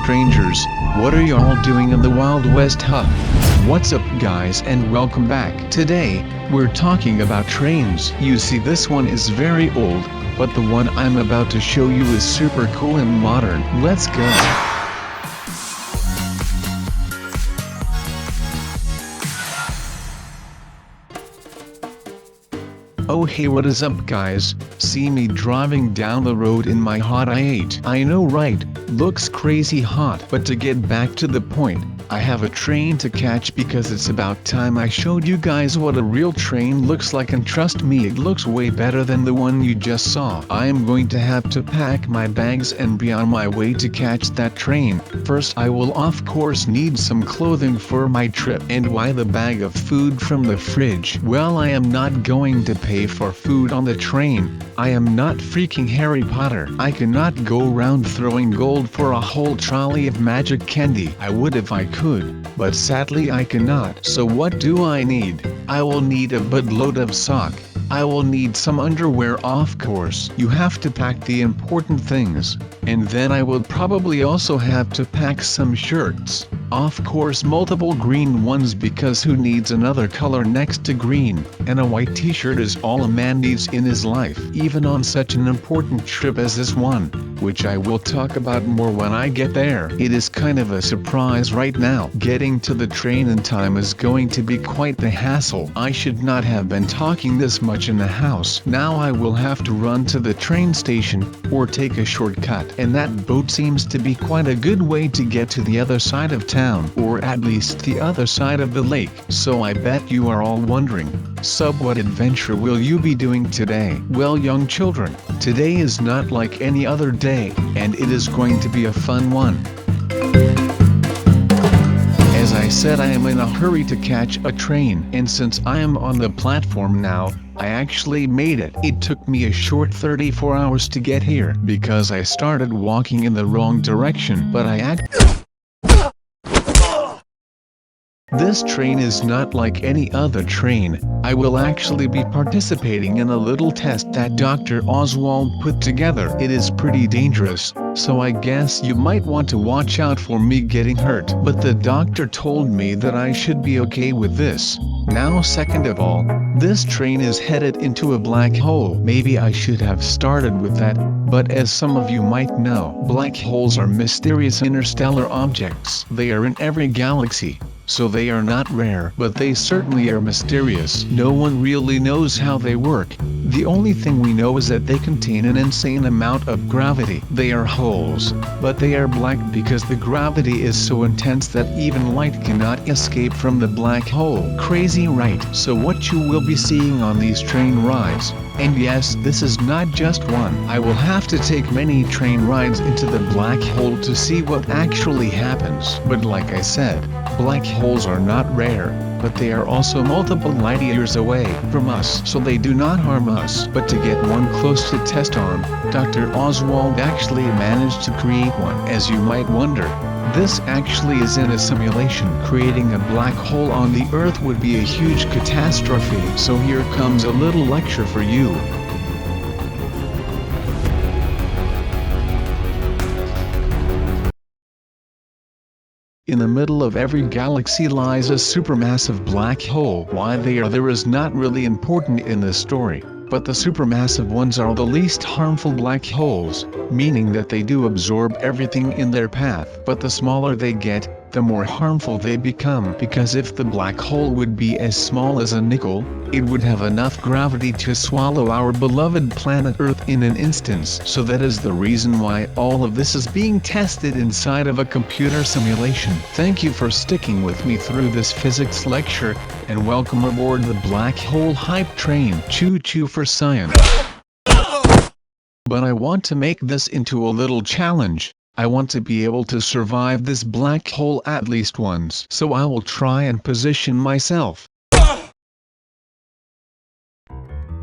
strangers, what are y'all doing in the Wild West, huh? What's up guys and welcome back. Today, we're talking about trains. You see, this one is very old, but the one I'm about to show you is super cool and modern. Let's go. Oh hey, what is up guys? See me driving down the road in my hot i8. I know, right? Looks crazy hot. But to get back to the point, I have a train to catch because it's about time I showed you guys what a real train looks like, and trust me, it looks way better than the one you just saw. I am going to have to pack my bags and be on my way to catch that train. First, I will of course need some clothing for my trip. And why the bag of food from the fridge? Well, I am not going to pay for food on the train. I am not freaking Harry Potter. I cannot go around throwing gold for a whole trolley of magic candy. I would if I could, but sadly I cannot. So what do I need? I will need a buttload of sock. I will need some underwear, of course. You have to pack the important things. And then I will probably also have to pack some shirts. Of course, multiple green ones, because who needs another color next to green? And a white t-shirt is all a man needs in his life, even on such an important trip as this one, which I will talk about more when I get there. It is kind of a surprise right now. Getting to the train in time is going to be quite the hassle. I should not have been talking this much in the house. Now I will have to run to the train station, or take a shortcut. And that boat seems to be quite a good way to get to the other side of town, or at least the other side of the lake. So I bet you are all wondering, what adventure will you be doing today? Well, young children, today is not like any other day, and it is going to be a fun one. As I said, I am in a hurry to catch a train, and since I am on the platform now, I actually made it. It took me a short 34 hours to get here, because I started walking in the wrong direction, but This train is not like any other train. I will actually be participating in a little test that Dr. Oswald put together. It is pretty dangerous, so I guess you might want to watch out for me getting hurt. But the doctor told me that I should be okay with this. Now, second of all, this train is headed into a black hole. Maybe I should have started with that, but as some of you might know, black holes are mysterious interstellar objects. They are in every galaxy. So they are not rare, but they certainly are mysterious. No one really knows how they work. The only thing we know is that they contain an insane amount of gravity. They are holes, but they are black because the gravity is so intense that even light cannot escape from the black hole. Crazy, right? So what you will be seeing on these train rides, and yes, this is not just one. I will have to take many train rides into the black hole to see what actually happens. But like I said, black holes are not rare, but they are also multiple light years away from us, so they do not harm us. But to get one close to test on, Dr. Oswald actually managed to create one. As you might wonder, this actually is in a simulation. Creating a black hole on the Earth would be a huge catastrophe. So here comes a little lecture for you. In the middle of every galaxy lies a supermassive black hole. Why they are there is not really important in this story, but the supermassive ones are the least harmful black holes, meaning that they do absorb everything in their path. But the smaller they get, the more harmful they become, because if the black hole would be as small as a nickel, it would have enough gravity to swallow our beloved planet Earth in an instance. So that is the reason why all of this is being tested inside of a computer simulation. Thank you for sticking with me through this physics lecture, and welcome aboard the black hole hype train. Choo choo for science. But I want to make this into a little challenge. I want to be able to survive this black hole at least once. So I will try and position myself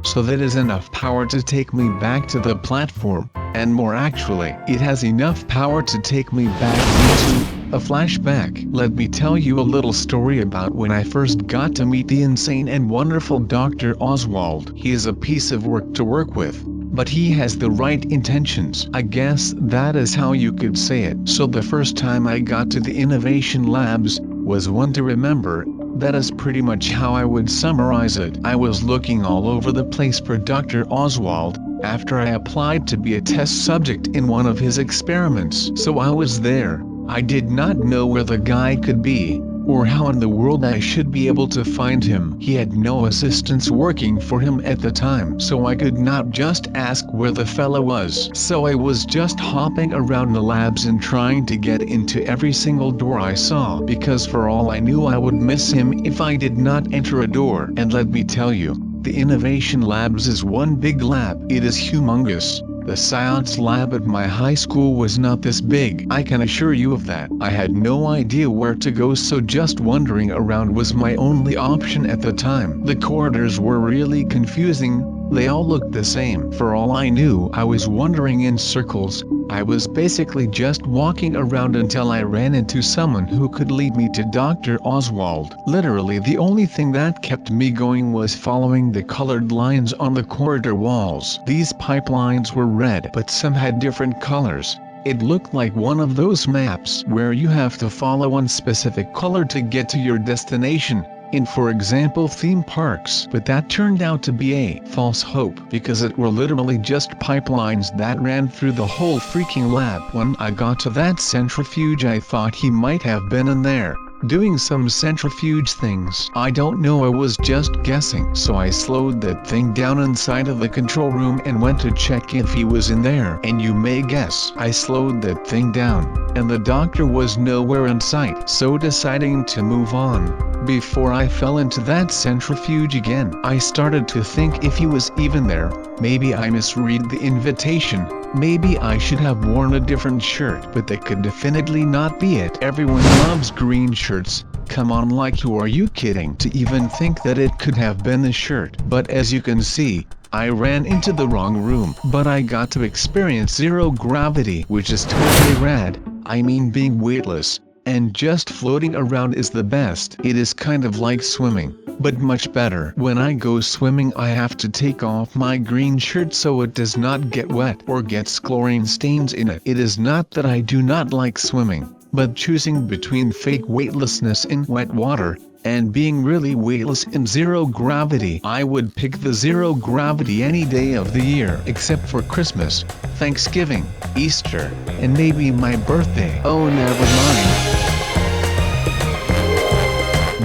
so that is enough power to take me back to the platform, and more actually, it has enough power to take me back into a flashback. Let me tell you a little story about when I first got to meet the insane and wonderful Dr. Oswald. He is a piece of work to work with, but he has the right intentions. I guess that is how you could say it. So the first time I got to the innovation labs was one to remember. That is pretty much how I would summarize it. I was looking all over the place for Dr. Oswald, after I applied to be a test subject in one of his experiments. So I was there. I did not know where the guy could be, or how in the world I should be able to find him. He had no assistants working for him at the time, so I could not just ask where the fella was. So I was just hopping around the labs and trying to get into every single door I saw, because for all I knew I would miss him if I did not enter a door. And let me tell you, the Innovation Labs is one big lab. It is humongous. The science lab at my high school was not this big. I can assure you of that. I had no idea where to go, so just wandering around was my only option at the time. The corridors were really confusing. They all looked the same. For all I knew, I was wandering in circles. I was basically just walking around until I ran into someone who could lead me to Dr. Oswald. Literally the only thing that kept me going was following the colored lines on the corridor walls. These pipelines were red, but some had different colors. It looked like one of those maps where you have to follow one specific color to get to your destination, in for example theme parks. But that turned out to be a false hope, because it were literally just pipelines that ran through the whole freaking lab. When I got to that centrifuge, I thought he might have been in there, doing some centrifuge things. I don't know, I was just guessing. So I slowed that thing down inside of the control room and went to check if he was in there. And you may guess, I slowed that thing down, and the doctor was nowhere in sight. So deciding to move on before I fell into that centrifuge again, I started to think if he was even there, maybe I misread the invitation. Maybe I should have worn a different shirt, but that could definitely not be it. Everyone loves green shirts. Come on, like, who are you kidding to even think that it could have been the shirt? But as you can see, I ran into the wrong room. But I got to experience zero gravity, which is totally rad. I mean, being weightless and just floating around is the best. It is kind of like swimming, but much better. When I go swimming, I have to take off my green shirt so it does not get wet or gets chlorine stains in it. It is not that I do not like swimming, but choosing between fake weightlessness in wet water and being really weightless in zero gravity, I would pick the zero gravity any day of the year except for Christmas, Thanksgiving, Easter, and maybe my birthday. Oh, never mind.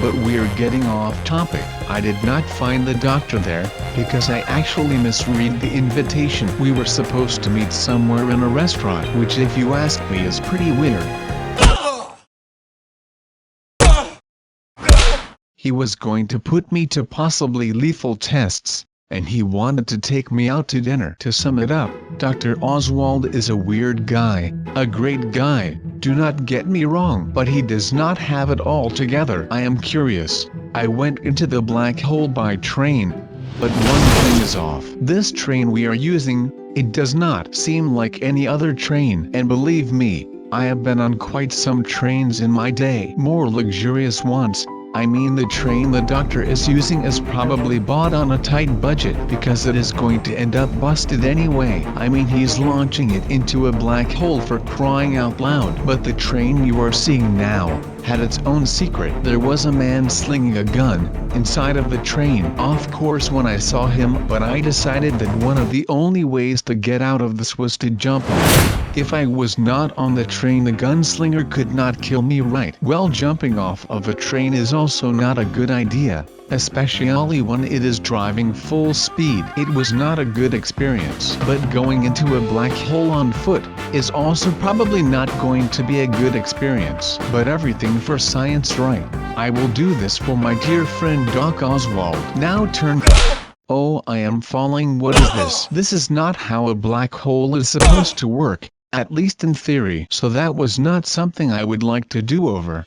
But we're getting off topic. I did not find the doctor there, because I actually misread the invitation. We were supposed to meet somewhere in a restaurant, which if you ask me is pretty weird. He was going to put me to possibly lethal tests, and he wanted to take me out to dinner. To sum it up, Dr. Oswald is a weird guy, a great guy, do not get me wrong, but he does not have it all together. I am curious. I went into the black hole by train, but one thing is off. This train we are using, it does not seem like any other train, and believe me, I have been on quite some trains in my day, more luxurious ones. I mean, the train the doctor is using is probably bought on a tight budget, because it is going to end up busted anyway. I mean, he's launching it into a black hole, for crying out loud. But the train you are seeing now had its own secret. There was a man slinging a gun inside of the train. Of course, when I saw him, but I decided that one of the only ways to get out of this was to jump off. If I was not on the train, the gunslinger could not kill me, right? Well, jumping off of a train is also not a good idea, especially when it is driving full speed. It was not a good experience. But going into a black hole on foot is also probably not going to be a good experience. But everything for science, right? I will do this for my dear friend Doc Oswald. Now turn. Oh, I am falling. What is this? This is not how a black hole is supposed to work, at least in theory. So that was not something I would like to do over.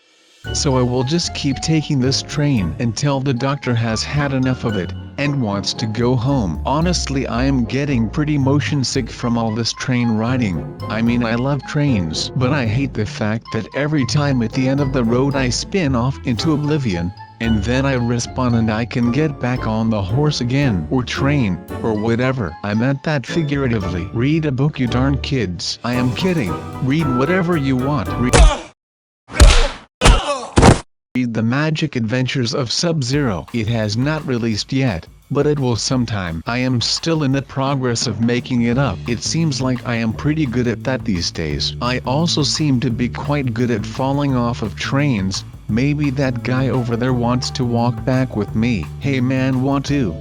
So I will just keep taking this train until the doctor has had enough of it and wants to go home. Honestly, I am getting pretty motion sick from all this train riding. I mean, I love trains, but I hate the fact that every time at the end of the road I spin off into oblivion, and then I respawn and I can get back on the horse again, or train, or whatever. I meant that figuratively. Read a book, you darn kids. I am kidding. Read whatever you want. Read The Magic Adventures of Sub-Zero. It has not released yet, but it will sometime. I am still in the progress of making it up. It seems like I am pretty good at that these days. I also seem to be quite good at falling off of trains. Maybe that guy over there wants to walk back with me. Hey man, want to?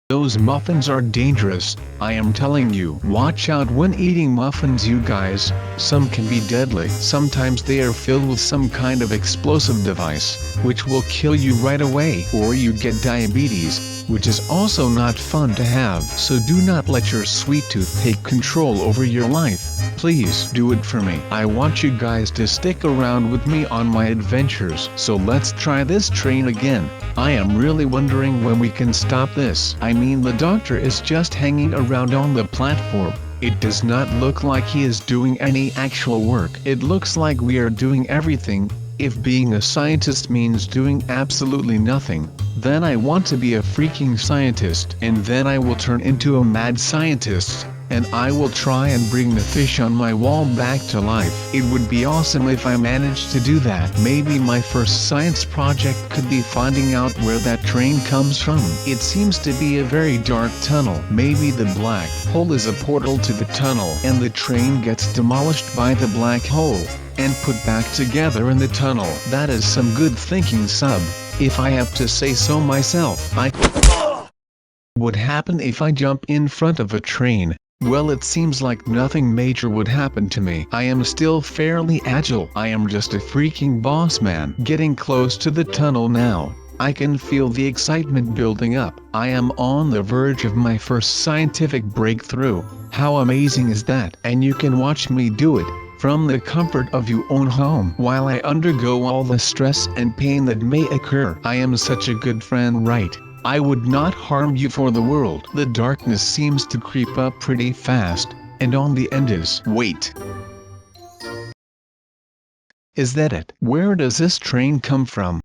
Those muffins are dangerous, I am telling you. Watch out when eating muffins, you guys. Some can be deadly. Sometimes they are filled with some kind of explosive device, which will kill you right away. Or you get diabetes, which is also not fun to have. So do not let your sweet tooth take control over your life. Please do it for me. I want you guys to stick around with me on my adventures. So let's try this train again. I am really wondering when we can stop this. I mean, the doctor is just hanging around on the platform. It does not look like he is doing any actual work. It looks like we are doing everything. If being a scientist means doing absolutely nothing, then I want to be a freaking scientist. And then I will turn into a mad scientist, and I will try and bring the fish on my wall back to life. It would be awesome if I managed to do that. Maybe my first science project could be finding out where that train comes from. It seems to be a very dark tunnel. Maybe the black hole is a portal to the tunnel, and the train gets demolished by the black hole and put back together in the tunnel. That is some good thinking, Sub, if I have to say so myself. What happen if I jump in front of a train? Well, it seems like nothing major would happen to me. I am still fairly agile. I am just a freaking boss man. Getting close to the tunnel now. I can feel the excitement building up. I am on the verge of my first scientific breakthrough. How amazing is that? And you can watch me do it from the comfort of your own home while I undergo all the stress and pain that may occur. I am such a good friend, right? I would not harm you for the world. The darkness seems to creep up pretty fast, and on the end is... Wait. Is that it? Where does this train come from?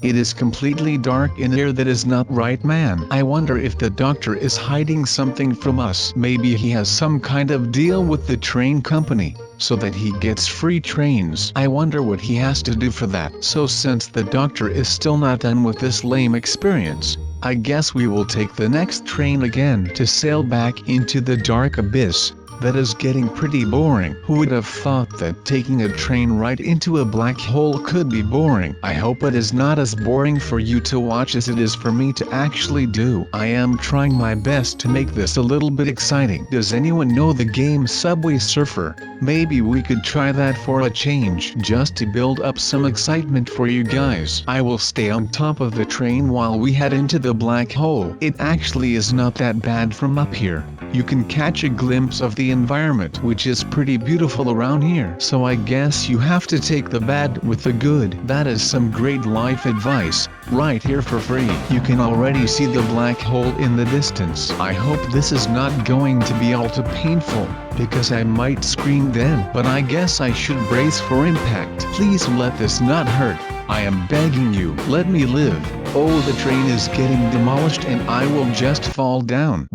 It is completely dark in here. That is not right, man. I wonder if the doctor is hiding something from us. Maybe he has some kind of deal with the train company, so that he gets free trains. I wonder what he has to do for that. So since the doctor is still not done with this lame experience, I guess we will take the next train again to sail back into the dark abyss. That is getting pretty boring. Who would have thought that taking a train right into a black hole could be boring? I hope it is not as boring for you to watch as it is for me to actually do. I am trying my best to make this a little bit exciting. Does anyone know the game Subway Surfer? Maybe we could try that for a change, just to build up some excitement for you guys. I will stay on top of the train while we head into the black hole. It actually is not that bad from up here. You can catch a glimpse of the environment, which is pretty beautiful around here. So I guess you have to take the bad with the good. That is some great life advice, right here for free. You can already see the black hole in the distance. I hope this is not going to be all too painful, because I might scream then. But I guess I should brace for impact. Please let this not hurt. I am begging you, let me live. Oh, the train is getting demolished and I will just fall down.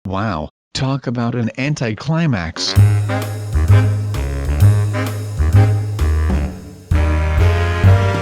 Wow, talk about an anticlimax.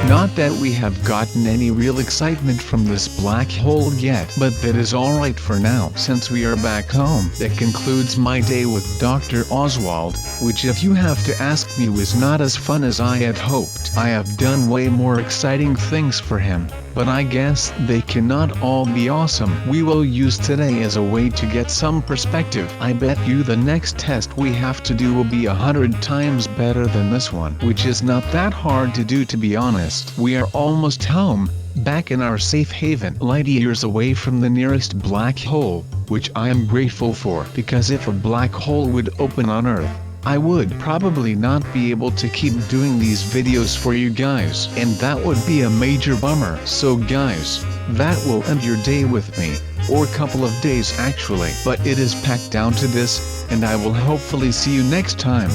Not that we have gotten any real excitement from this black hole yet, but that is alright for now, since we are back home. That concludes my day with Dr. Oswald, which, if you have to ask me, was not as fun as I had hoped. I have done way more exciting things for him, but I guess they cannot all be awesome. We will use today as a way to get some perspective. I bet you the next test we have to do will be 100 times better than this one, which is not that hard to do, to be honest. We are almost home, back in our safe haven, light years away from the nearest black hole, which I am grateful for, because if a black hole would open on Earth, I would probably not be able to keep doing these videos for you guys, and that would be a major bummer. So guys, that will end your day with me, or a couple of days actually, but it is packed down to this, and I will hopefully see you next time.